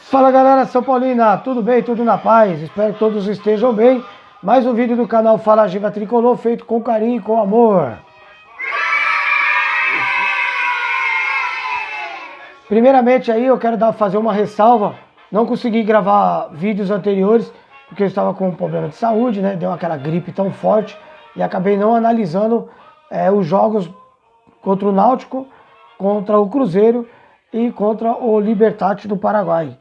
Fala galera São Paulina, tudo bem? Tudo na paz? Espero que todos estejam bem. Mais um vídeo do canal Fala Giva Tricolor, feito com carinho e com amor. Primeiramente aí eu quero fazer uma ressalva. Não consegui gravar vídeos anteriores porque eu estava com um problema de saúde, né? Deu aquela gripe tão forte e acabei não analisando os jogos contra o Náutico, contra o Cruzeiro e contra o Libertad do Paraguai.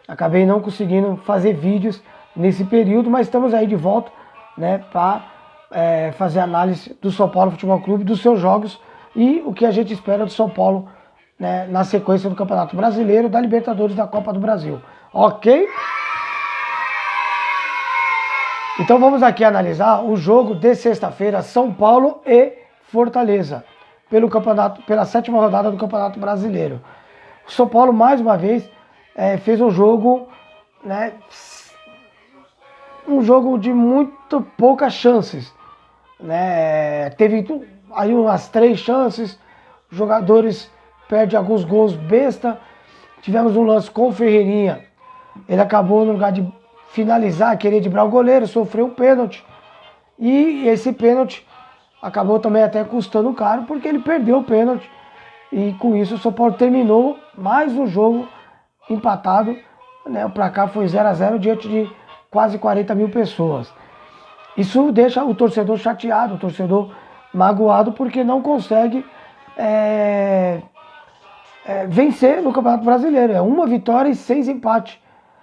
Acabei não conseguindo fazer vídeos nesse período, mas estamos aí de volta, né, para fazer análise do São Paulo Futebol Clube, dos seus jogos e o que a gente espera do São Paulo, né, na sequência do Campeonato Brasileiro, da Libertadores, da Copa do Brasil. Ok? Então vamos aqui analisar o jogo de sexta-feira, São Paulo e Fortaleza, pelo campeonato, pela 7ª rodada do Campeonato Brasileiro. O São Paulo, mais uma vez, fez um jogo, né, um jogo de muito poucas chances, né? Teve aí umas 3 chances, os jogadores perdem alguns gols besta. Tivemos um lance com o Ferreirinha, ele acabou, no lugar de finalizar, querer driblar o goleiro, sofreu um pênalti, e esse pênalti acabou também até custando caro, porque ele perdeu o pênalti, e com isso o São Paulo terminou mais um jogo empatado, né? O placar foi 0-0 diante de quase 40 mil pessoas. Isso deixa o torcedor chateado, o torcedor magoado, porque não consegue vencer no Campeonato Brasileiro. É uma vitória e 6 empates.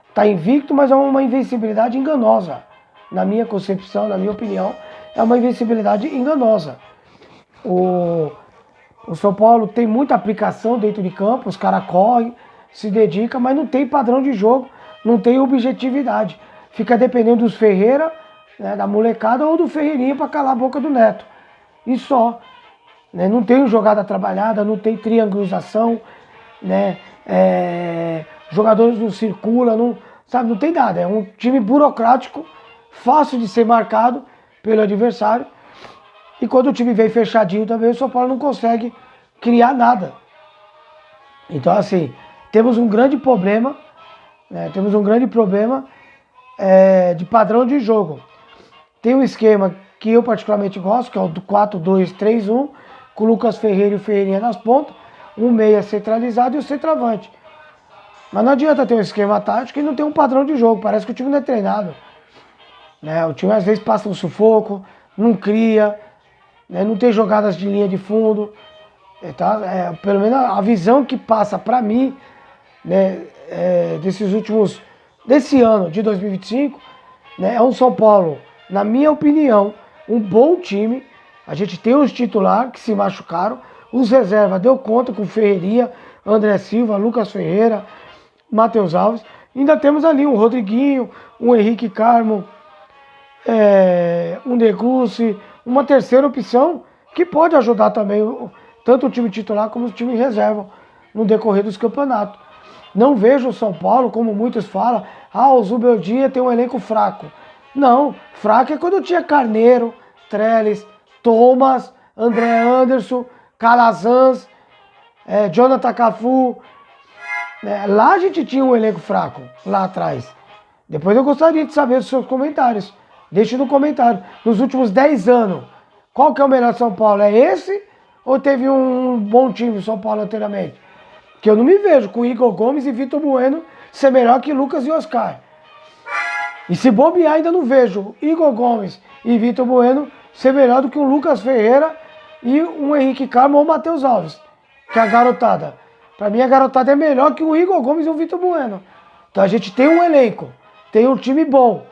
Está invicto, mas é uma invencibilidade enganosa. Na minha concepção, na minha opinião, é uma invencibilidade enganosa. O São Paulo tem muita aplicação dentro de campo, os caras correm, se dedica, mas não tem padrão de jogo, não tem objetividade. Fica dependendo dos Ferreira, né, da molecada, ou do Ferreirinha para calar a boca do Neto. E só. Né, não tem jogada trabalhada, não tem triangulação, né, jogadores não circulam, não tem nada. É um time burocrático, fácil de ser marcado pelo adversário. E quando o time vem fechadinho também, o São Paulo não consegue criar nada. Então, assim, temos um grande problema, né? De padrão de jogo. Tem um esquema que eu particularmente gosto, que é o do 4-2-3-1, com o Lucas Ferreira e o Ferreirinha nas pontas, um meia centralizado e o centroavante. Mas não adianta ter um esquema tático e não ter um padrão de jogo, parece que o time não é treinado. Né? O time às vezes passa um sufoco, não cria, né? Não tem jogadas de linha de fundo. Então, pelo menos a visão que passa para mim, né, desse ano de 2025, né, é um São Paulo, na minha opinião, um bom time. A gente tem os titulares que se machucaram, os reservas deu conta com Ferreirinha, André Silva, Lucas Ferreira, Matheus Alves. Ainda temos ali um Rodriguinho, um Henrique Carmo, um Negrucci, uma terceira opção que pode ajudar também tanto o time titular como o time reserva no decorrer dos campeonatos. Não vejo o São Paulo, como muitos falam, o Zubeldia tem um elenco fraco. Não, fraco é quando tinha Carneiro, Trellis, Thomas, André Anderson, Calazans, Jonathan Cafu. Lá a gente tinha um elenco fraco, lá atrás. Depois eu gostaria de saber os seus comentários. Deixe no comentário. Nos últimos 10 anos, qual que é o melhor São Paulo? É esse? Ou teve um bom time do São Paulo anteriormente? Que eu não me vejo com Igor Gomes e Vitor Bueno ser melhor que Lucas e Oscar. E se bobear, ainda não vejo Igor Gomes e Vitor Bueno ser melhor do que o Lucas Ferreira e um Henrique Carmo ou o Matheus Alves, que é a garotada. Para mim, a garotada é melhor que o Igor Gomes e o Vitor Bueno. Então a gente tem um elenco, tem um time bom,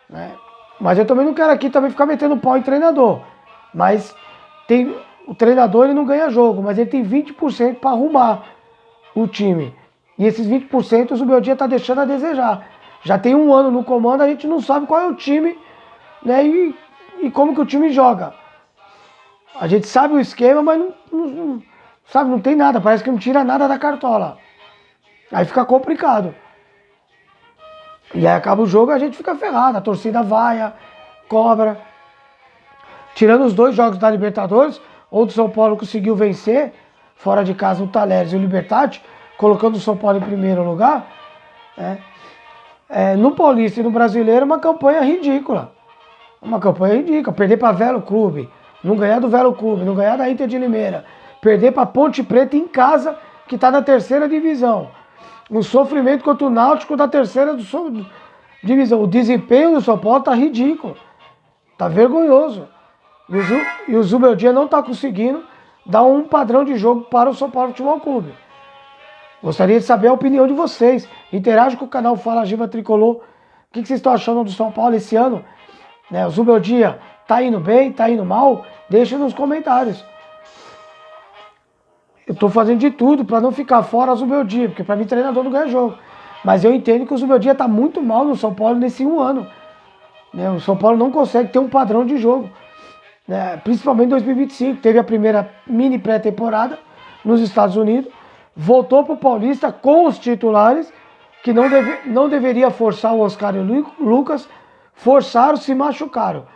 né? Mas eu também não quero aqui também ficar metendo pau em treinador. Mas o treinador ele não ganha jogo, mas ele tem 20% para arrumar o time. E esses 20% o Zubeldia está deixando a desejar. Já tem um ano no comando, a gente não sabe qual é o time, né, e como que o time joga. A gente sabe o esquema, mas não tem nada, parece que não tira nada da cartola. Aí fica complicado. E aí acaba o jogo e a gente fica ferrado, a torcida vaia, cobra. Tirando os 2 jogos da Libertadores, onde o São Paulo conseguiu vencer, fora de casa o Talheres e o Libertad, colocando o São Paulo em primeiro lugar, né? No Paulista e no Brasileiro, uma campanha ridícula. Uma campanha ridícula. Perder para Velo Clube, não ganhar do Velo Clube, não ganhar da Inter de Limeira, perder para Ponte Preta em casa, que está na terceira divisão. Um sofrimento contra o Náutico da terceira divisão. O desempenho do São Paulo está ridículo. Está vergonhoso. E o Zubeldia não está conseguindo dar um padrão de jogo para o São Paulo Futebol Clube. Gostaria de saber a opinião de vocês. Interage com o canal Fala Giba Tricolor. O que vocês estão achando do São Paulo esse ano? Né, o Zubeldia tá indo bem, tá indo mal? Deixa nos comentários. Eu tô fazendo de tudo para não ficar fora o Zubeldia, porque para mim treinador não ganha jogo. Mas eu entendo que o Zubeldia tá muito mal no São Paulo nesse um ano. Né, o São Paulo não consegue ter um padrão de jogo. Né, principalmente em 2025. Teve a primeira mini pré-temporada nos Estados Unidos. Voltou pro Paulista com os titulares, que não deveria forçar o Oscar e o Lucas. Forçaram, se machucaram.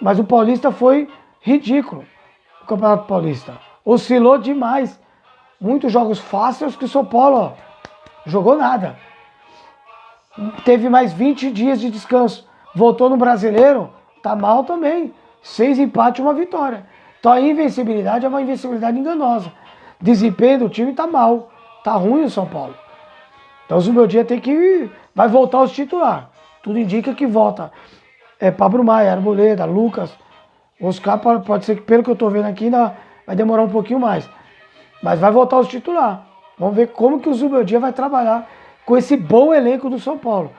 Mas o Paulista foi ridículo. O Campeonato Paulista. Oscilou demais. Muitos jogos fáceis que o São Paulo jogou nada. Teve mais 20 dias de descanso. Voltou no Brasileiro, tá mal também. 6 empates e 1 vitória. Então a invencibilidade é uma invencibilidade enganosa. Desempenho do time tá mal. Tá ruim o São Paulo. Então o Zubeldia tem que... vai voltar aos titulares. Tudo indica que volta. Pablo Maia, Arboleda, Lucas, Oscar, pode ser que, pelo que eu tô vendo aqui, ainda vai demorar um pouquinho mais. Mas vai voltar aos titulares. Vamos ver como que o Zubeldia vai trabalhar com esse bom elenco do São Paulo.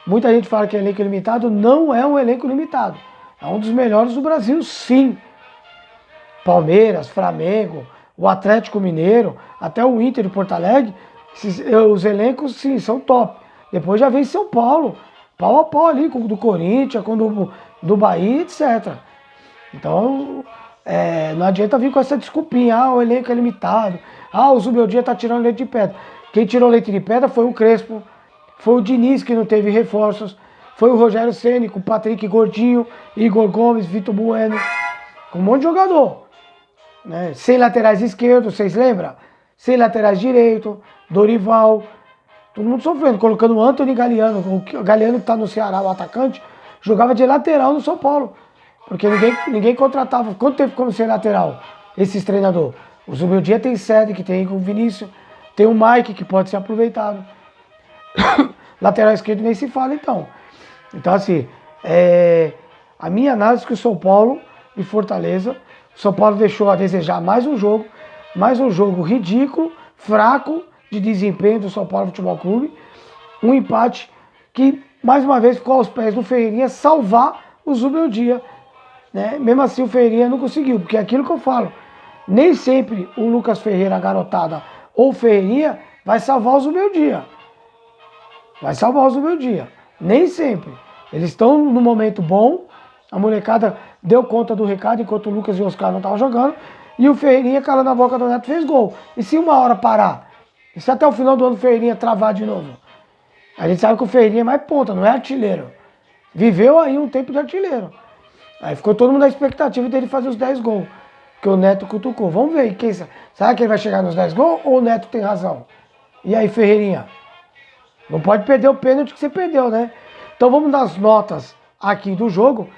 Muita gente fala que é elenco limitado. Não é um elenco limitado. É um dos melhores do Brasil, sim. Palmeiras, Flamengo, o Atlético Mineiro, até o Inter de Porto Alegre, os elencos, sim, são top. Depois já vem São Paulo, pau a pau ali, com o do Corinthians, com o do Bahia, etc. Então, não adianta vir com essa desculpinha, o elenco é limitado, o Zubeldia tá tirando leite de pedra. Quem tirou leite de pedra foi o Crespo, foi o Diniz, que não teve reforços, foi o Rogério Ceni, com o Patrick Gordinho, Igor Gomes, Vitor Bueno, com um monte de jogador. Né? Sem laterais esquerdos, vocês lembram? Sem laterais direito, Dorival, todo mundo sofrendo, colocando o Antony Galeano, o Galeano que está no Ceará, o atacante, jogava de lateral no São Paulo, porque ninguém contratava. Quanto tempo como ser lateral? Esses treinadores. O Zubeldia tem sede, que tem com o Vinícius, tem o Mike, que pode ser aproveitado. Lateral esquerdo nem se fala, então. Então, assim, a minha análise é que o São Paulo e Fortaleza, o São Paulo deixou a desejar mais um jogo ridículo, fraco de desempenho do São Paulo Futebol Clube, um empate que, mais uma vez, ficou aos pés do Ferreirinha salvar o Zubeldia, né? Mesmo assim, o Ferreirinha não conseguiu, porque é aquilo que eu falo, nem sempre o Lucas Ferreira, a garotada, ou o Ferreirinha vai salvar o Zubeldia. Vai salvar o Zubeldia. Nem sempre. Eles estão no momento bom, a molecada deu conta do recado enquanto o Lucas e o Oscar não estavam jogando, e o Ferreirinha, calando a boca do Neto, fez gol. E se uma hora parar? E se até o final do ano o Ferreirinha travar de novo? A gente sabe que o Ferreirinha é mais ponta, não é artilheiro. Viveu aí um tempo de artilheiro. Aí ficou todo mundo na expectativa dele fazer os 10 gols, que o Neto cutucou. Vamos ver, será que ele vai chegar nos 10 gols ou o Neto tem razão? E aí, Ferreirinha? Não pode perder o pênalti que você perdeu, né? Então vamos dar as notas aqui do jogo,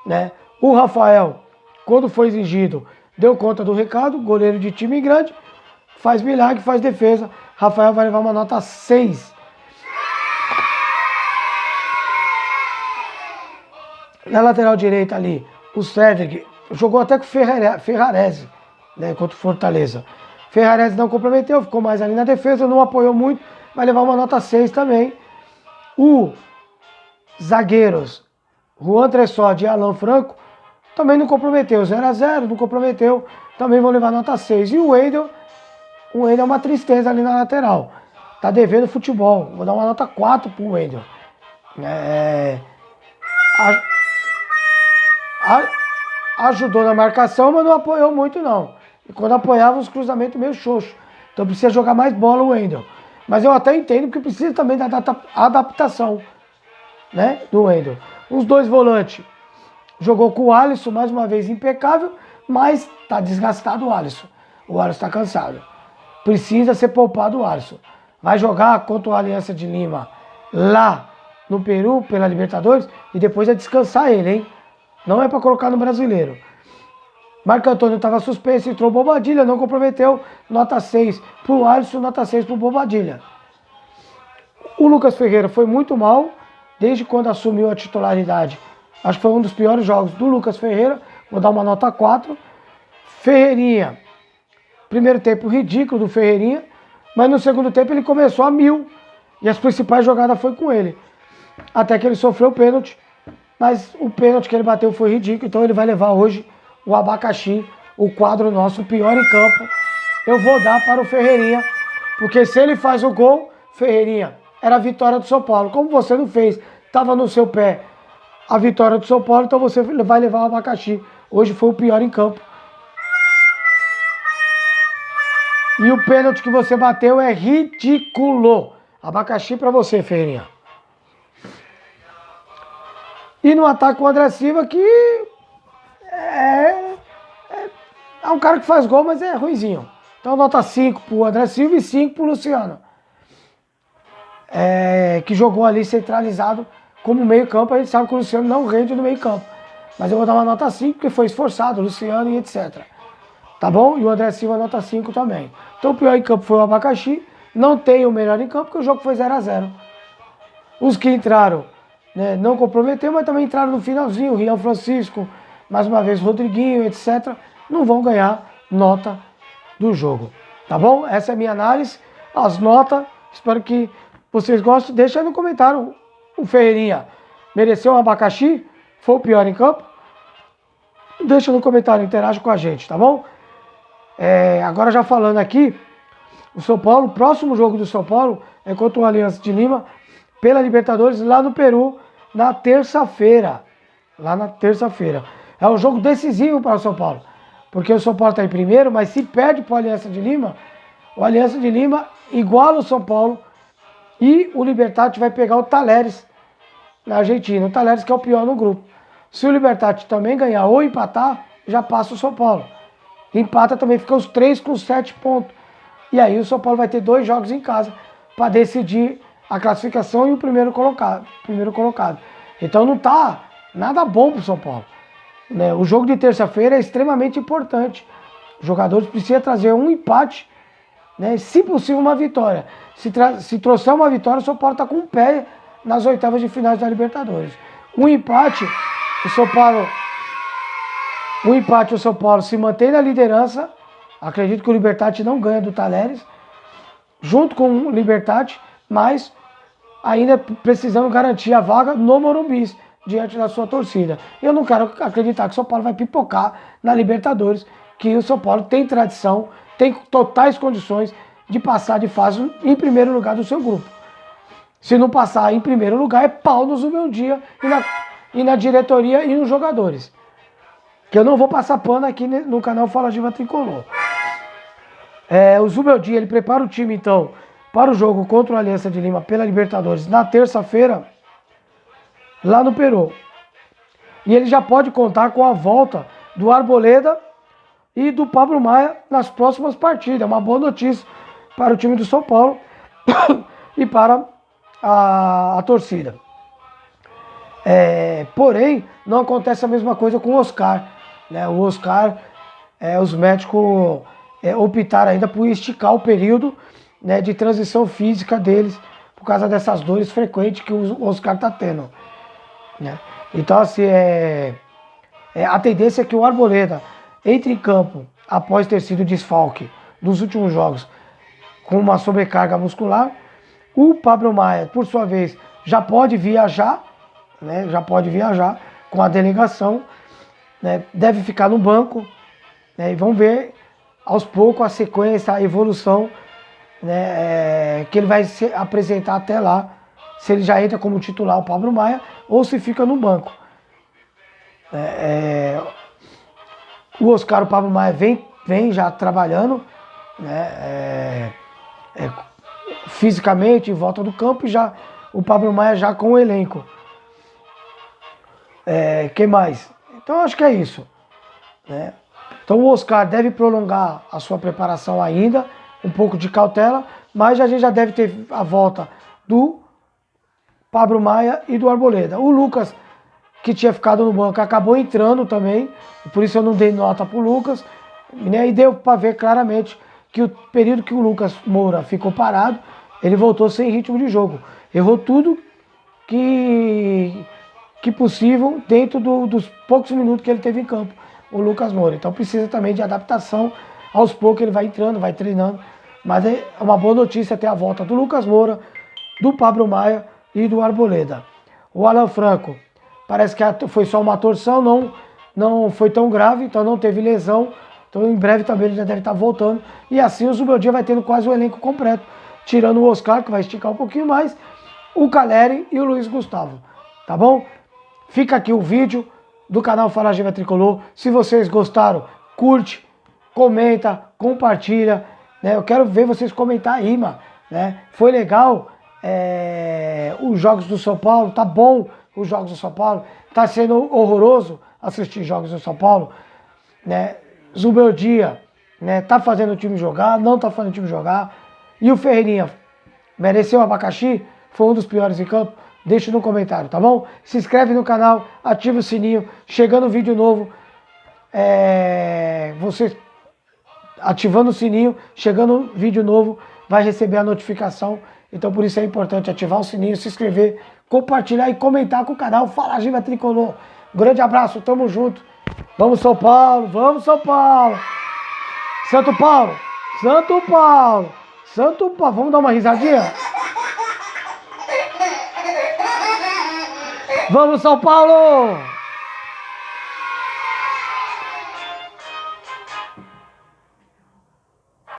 né? O Rafael, quando foi exigido, deu conta do recado, goleiro de time grande, faz milagre, faz defesa. Rafael vai levar uma nota 6. Na lateral direita ali, o Cedric jogou até com o Ferrarese, né, contra o Fortaleza. Ferrarese não comprometeu, ficou mais ali na defesa, não apoiou muito, vai levar uma nota 6 também. O zagueiros, Juan Tressode e Alan Franco, também não comprometeu, 0-0, não comprometeu, também vão levar nota 6. E o Wendel é uma tristeza ali na lateral, tá devendo futebol, vou dar uma nota 4 pro Wendel. Ajudou na marcação, mas não apoiou muito não. E quando apoiava, os cruzamentos meio xoxos. Então precisa jogar mais bola o Wendel. Mas eu até entendo que precisa também da adaptação, né, do Wendel. Os dois volantes, jogou com o Alisson, mais uma vez impecável, mas tá desgastado o Alisson. O Alisson tá cansado. Precisa ser poupado o Alisson. vai jogar contra o Aliança de Lima lá no Peru, pela Libertadores, e depois é descansar ele, hein? Não é para colocar no Brasileiro. Marco Antônio estava suspenso, entrou Bobadilha, não comprometeu, nota 6 para o Alisson, nota 6 para o Bobadilha. O Lucas Ferreira foi muito mal, desde quando assumiu a titularidade. Acho que foi um dos piores jogos do Lucas Ferreira, vou dar uma nota 4. Ferreirinha, primeiro tempo ridículo do Ferreirinha, mas no segundo tempo ele começou a 1000, e as principais jogadas foi com ele. Até que ele sofreu o pênalti, mas o pênalti que ele bateu foi ridículo, então ele vai levar hoje o abacaxi, o quadro nosso pior em campo. Eu vou dar para o Ferreirinha, porque se ele faz o gol, Ferreirinha, era a vitória do São Paulo. Como você não fez, estava no seu pé a vitória do São Paulo, então você vai levar o abacaxi. Hoje foi o pior em campo. E o pênalti que você bateu é ridículo. Abacaxi para você, Ferreirinha. E no ataque o André Silva, que é um cara que faz gol, mas é ruinzinho. Então nota 5 pro André Silva e 5 pro Luciano. Que jogou ali centralizado como meio campo. A gente sabe que o Luciano não rende no meio campo. Mas eu vou dar uma nota 5 porque foi esforçado, o Luciano e etc. Tá bom? E o André Silva nota 5 também. Então o pior em campo foi o abacaxi. Não tem o melhor em campo porque o jogo foi 0-0. Os que entraram, né, não comprometeu, mas também entraram no finalzinho. Rian Francisco, mais uma vez Rodriguinho, etc. Não vão ganhar nota do jogo. Tá bom? Essa é a minha análise. As notas, espero que vocês gostem. Deixa aí no comentário. O Ferreirinha mereceu um abacaxi? Foi o pior em campo? Deixa no comentário, interage com a gente, tá bom? Agora já falando aqui, o São Paulo, o próximo jogo do São Paulo é contra o Aliança de Lima, pela Libertadores, lá no Peru, na terça-feira. Lá na terça-feira. É um jogo decisivo para o São Paulo, porque o São Paulo está em primeiro, mas se perde para o Aliança de Lima, o Aliança de Lima iguala o São Paulo e o Libertad vai pegar o Talleres na Argentina. O Talleres que é o pior no grupo. Se o Libertad também ganhar ou empatar, já passa o São Paulo. Empata também, fica os 3 com 7 pontos. E aí o São Paulo vai ter 2 jogos em casa para decidir a classificação e o primeiro colocado. Então não tá nada bom para o São Paulo. Né? O jogo de terça-feira é extremamente importante. Os jogadores precisam trazer um empate, né? Se possível uma vitória. Se trouxer uma vitória, o São Paulo está com o pé nas oitavas de finais da Libertadores. Um empate, o São Paulo se mantém na liderança. Acredito que o Libertad não ganha do Talleres, junto com o Libertad, mas ainda precisando garantir a vaga no Morumbi, diante da sua torcida. Eu não quero acreditar que o São Paulo vai pipocar na Libertadores, que o São Paulo tem tradição, tem totais condições de passar de fase em primeiro lugar do seu grupo. Se não passar em primeiro lugar, é pau no Zubeldia e na diretoria e nos jogadores. Que eu não vou passar pano aqui no canal Fala Giba Tricolor. O Zubeldia, ele prepara o time, então, para o jogo contra o Aliança de Lima pela Libertadores na terça-feira, lá no Peru. E ele já pode contar com a volta do Arboleda e do Pablo Maia nas próximas partidas. É uma boa notícia para o time do São Paulo e para a torcida. Porém, não acontece a mesma coisa com o Oscar. Né? O Oscar, os médicos optaram ainda por esticar o período, né, de transição física deles, por causa dessas dores frequentes que o Oscar está tendo. Né? Então, assim, a tendência é que o Arboleda entre em campo após ter sido desfalque nos últimos jogos com uma sobrecarga muscular. O Pablo Maia, por sua vez, já pode viajar, né? Já pode viajar com a delegação, né? Deve ficar no banco, né? E vamos ver aos poucos a sequência, a evolução, né? Que ele vai se apresentar até lá, se ele já entra como titular o Pablo Maia ou se fica no banco. O Oscar, o Pablo Maia vem já trabalhando, né? Fisicamente em volta do campo, e já o Pablo Maia já com o elenco. Que mais? Então acho que é isso, né? Então o Oscar deve prolongar a sua preparação ainda, um pouco de cautela, mas a gente já deve ter a volta do Pablo Maia e do Arboleda. O Lucas, que tinha ficado no banco, acabou entrando também, por isso eu não dei nota pro Lucas, né? E deu para ver claramente que o período que o Lucas Moura ficou parado, ele voltou sem ritmo de jogo. Errou tudo que possível dentro dos poucos minutos que ele teve em campo, o Lucas Moura. Então precisa também de adaptação. Aos poucos ele vai entrando, vai treinando. Mas é uma boa notícia ter a volta do Lucas Moura, do Pablo Maia e do Arboleda. O Alan Franco, parece que foi só uma torção, não foi tão grave, então não teve lesão. Então em breve também ele já deve estar voltando. E assim o Zubeldia vai tendo quase o elenco completo, tirando o Oscar, que vai esticar um pouquinho mais, o Caleri e o Luiz Gustavo. Tá bom? Fica aqui o vídeo do canal Fala Giba Tricolor. Se vocês gostaram, curte, comenta, compartilha. Né? Eu quero ver vocês comentar aí, mano. Né? Foi legal os jogos do São Paulo, tá bom os jogos do São Paulo. Tá sendo horroroso assistir jogos do São Paulo. Né? Zubeldia, né? Tá fazendo o time jogar, não tá fazendo o time jogar. E o Ferreirinha mereceu o abacaxi? Foi um dos piores em campo? Deixa no comentário, tá bom? Se inscreve no canal, ativa o sininho. Chegando vídeo novo, você ativando o sininho, chegando vídeo novo, vai receber a notificação. Então por isso é importante ativar o sininho, se inscrever, compartilhar e comentar com o canal Fala Giba Tricolor. Grande abraço, tamo junto. Vamos São Paulo, vamos São Paulo. Santo Paulo, Santo Paulo, Santo Paulo. Vamos dar uma risadinha? Vamos São Paulo!